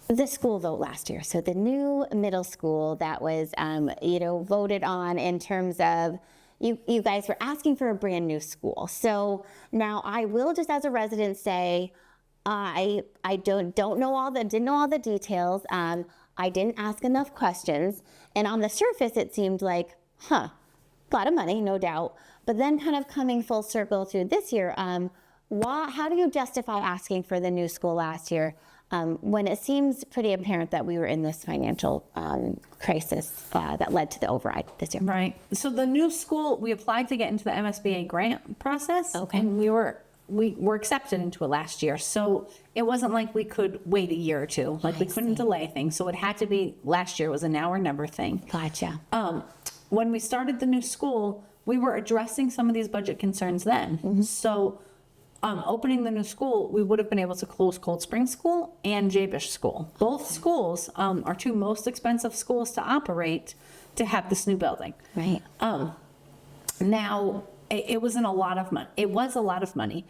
the school vote last year. So the new middle school that was, voted on in terms of, you guys were asking for a brand new school. So now I will just as a resident say, I didn't know all the details. I didn't ask enough questions. And on the surface, it seemed like, a lot of money, no doubt. But then kind of coming full circle to this year, how do you justify asking for the new school last year when it seems pretty apparent that we were in this financial crisis that led to the override this year? Right. So the new school, we applied to get into the MSBA grant process. Okay. And we were accepted into it last year. So it wasn't like we could wait a year or two. Like we couldn't delay things. So it had to be last year. It was a now or never thing. Gotcha. When we started the new school, we were addressing some of these budget concerns then. Mm-hmm. So opening the new school, we would have been able to close Cold Spring School and Jabish School. Both schools are two most expensive schools to operate to have this new building. Right. Now, it wasn't a lot of money. It was a lot of money,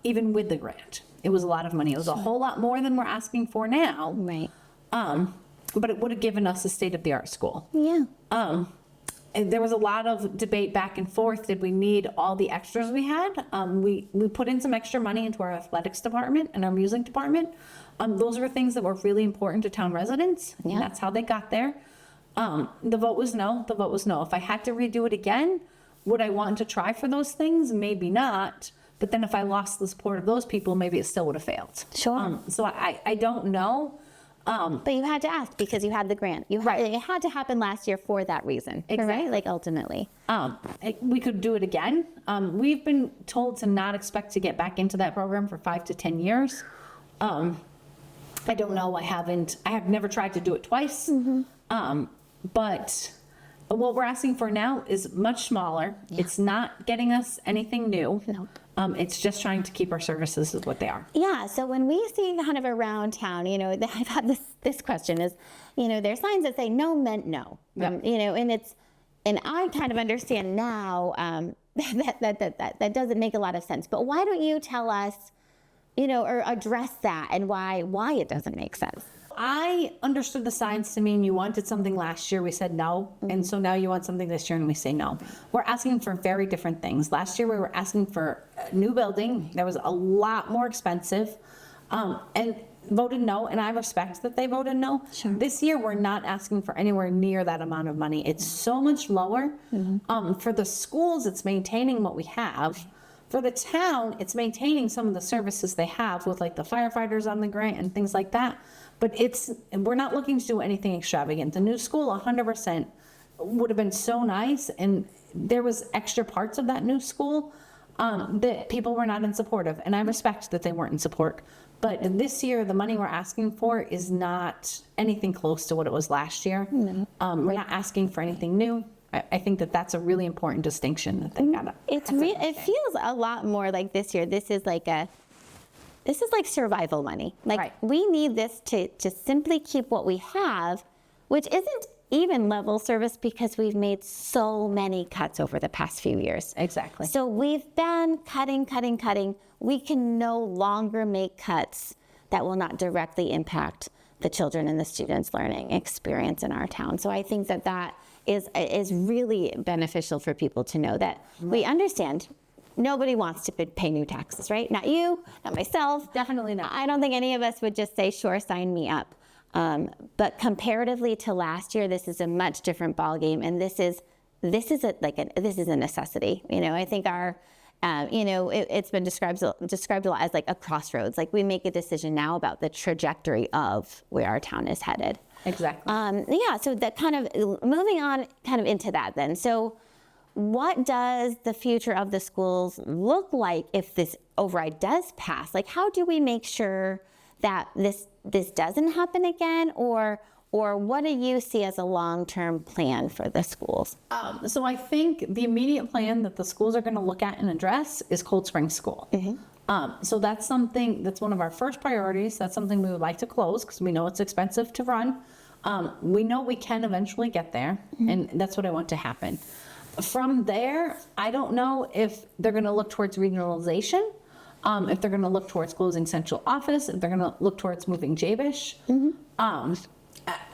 even with the grant. It was a lot of money. It was a whole lot more than we're asking for now. Right. But it would have given us a state-of-the-art school. Yeah. And there was a lot of debate back and forth. Did we need all the extras we had? We put in some extra money into our athletics department and our music department. Those were things that were really important to town residents. Yeah. And that's how they got there. The vote was no. The vote was no. If I had to redo it again, would I want to try for those things? Maybe not. But then if I lost the support of those people, maybe it still would have failed. Sure. So I don't know. But you had to ask because you had the grant. It had to happen last year for that reason. Exactly. Right? Like ultimately. We could do it again. We've been told to not expect to get back into that program for 5 to 10 years. I don't know. I have never tried to do it twice. Mm-hmm. But what we're asking for now is much smaller. Yeah. It's not getting us anything new. No. It's just trying to keep our services as what they are. Yeah. So when we see kind of around town, I've had this question is, there's signs that say no meant no. Yep. And I kind of understand now that doesn't make a lot of sense. But why don't you tell us, or address that and why it doesn't make sense? I understood the signs to mean you wanted something last year, we said no, mm-hmm. and so now you want something this year and we say no. We're asking for very different things. Last year we were asking for a new building that was a lot more expensive, and voted no, and I respect that they voted no. Sure. This year we're not asking for anywhere near that amount of money. It's so much lower. Mm-hmm. For the schools, it's maintaining what we have. For the town, it's maintaining some of the services they have with like the firefighters on the grant and things like that. But we're not looking to do anything extravagant. The new school, 100%, would have been so nice. And there was extra parts of that new school that people were not in support of. And I respect that they weren't in support. But this year, the money we're asking for is not anything close to what it was last year. Mm-hmm. We're not asking for anything new. I think that that's a really important distinction that they gotta. It feels a lot more like this year. This is like survival money. Like right. We need this to simply keep what we have, which isn't even level service because we've made so many cuts over the past few years. Exactly. So we've been cutting. We can no longer make cuts that will not directly impact the children and the students' learning experience in our town. So I think that is really beneficial for people to know that we understand nobody wants to pay new taxes, right? Not you, not myself. Definitely not. I don't think any of us would just say, sure, sign me up. But comparatively to last year, this is a much different ballgame, and this is a necessity. I think it's been described a lot as like a crossroads. Like we make a decision now about the trajectory of where our town is headed. Exactly. So that kind of moving on kind of into that then. So what does the future of the schools look like if this override does pass? Like how do we make sure that this doesn't happen again, or what do you see as a long-term plan for the schools? So I think the immediate plan that the schools are going to look at and address is Cold Spring School. Mm-hmm. So that's one of our first priorities. That's something we would like to close because we know it's expensive to run. We know we can eventually get there, mm-hmm. and that's what I want to happen. From there, I don't know if they're going to look towards regionalization. if they're going to look towards closing central office, if they're going to look towards moving Jabesh.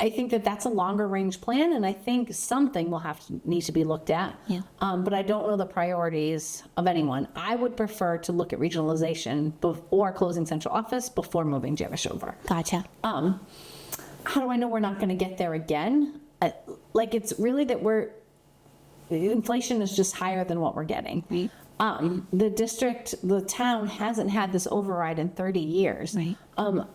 I think that that's a longer range plan, and I think something will need to be looked at. Yeah. But I don't know the priorities of anyone. I would prefer to look at regionalization or closing central office before moving Jabesh over. Gotcha. How do I know we're not going to get there again? Like, it's really that inflation is just higher than what we're getting. Right. The town hasn't had this override in 30 years. Right.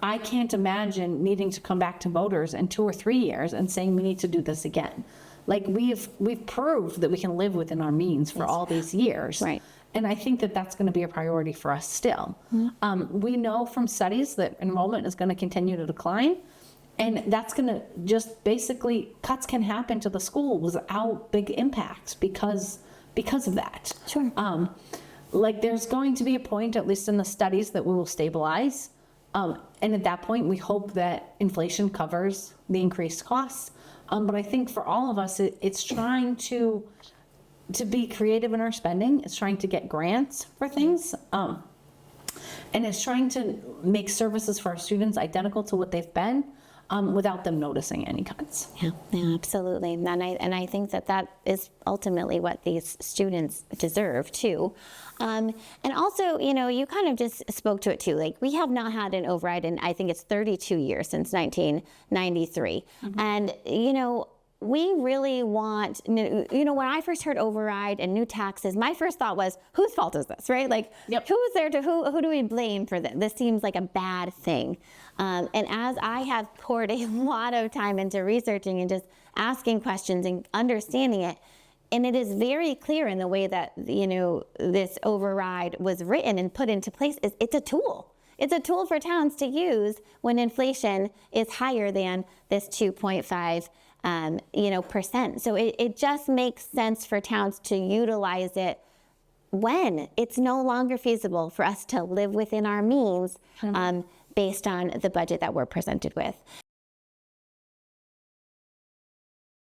I can't imagine needing to come back to voters in 2 or 3 years and saying we need to do this again. Like, we've proved that we can live within our means for all these years. Right. And I think that that's going to be a priority for us still. We know from studies that enrollment is going to continue to decline. And that's going to just basically, cuts can happen to the school without big impacts because of that. Sure. Like, there's going to be a point, at least in the studies, that we will stabilize. And at that point, we hope that inflation covers the increased costs. But I think for all of us, it's trying to be creative in our spending. It's trying to get grants for things. And it's trying to make services for our students identical to what they've been. Without them noticing any cuts. Yeah, absolutely. And I think that is ultimately what these students deserve too. And also, you kind of just spoke to it too. Like, we have not had an override in, I think it's 32 years, since 1993. Mm-hmm. And, we really want, when I first heard override and new taxes, my first thought was, whose fault is this, right? Like, yep. Who's there who do we blame for this? This seems like a bad thing. And as I have poured a lot of time into researching and just asking questions and understanding it, and it is very clear in the way that, this override was written and put into place, it's a tool. It's a tool for towns to use when inflation is higher than this 2.5 percent. So it just makes sense for towns to utilize it when it's no longer feasible for us to live within our means, based on the budget that we're presented with.